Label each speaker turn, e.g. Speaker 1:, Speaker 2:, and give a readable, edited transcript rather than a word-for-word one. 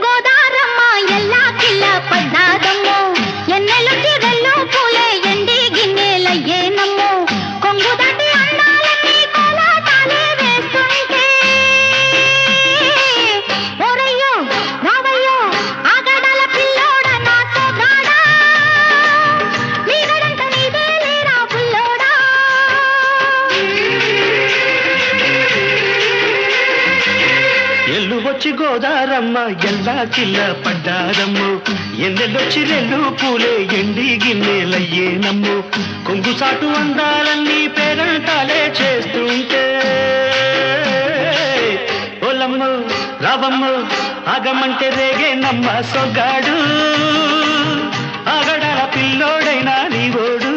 Speaker 1: గోదారమ్మ ఎల్లా కిల్ల పడ్డాదమ్మో ఎన్నెలొచ్చి రెల్లో పూలే ఎండి గిన్నెలయ్యేనమ్మో కొంగు దాటి అందాలన్నీ కోలాటాలే వేస్తుంటే ఓరయ్యో రావయ్యో ఆగడాల పిల్లోడ నా సోగాడా నీగడంత నీదే లేరా పుల్లోడా
Speaker 2: ఎల్లు వచ్చి గోదారమ్మ ఎల్లా కిల్ల పడ్డారమ్ము ఎన్నెల్లొచ్చి రెల్లు పూలే ఎండి గిన్నెలయ్యేనమ్ము కొంగు సాటు అందాలన్నీ పేరంటాలే చేస్తుంటే ఓలమ్మ రావమ్మ ఆగమంటే రేగేనమ్మ సొగ్గాడు ఆగడాల పిల్లోడైనా నీ ఓడు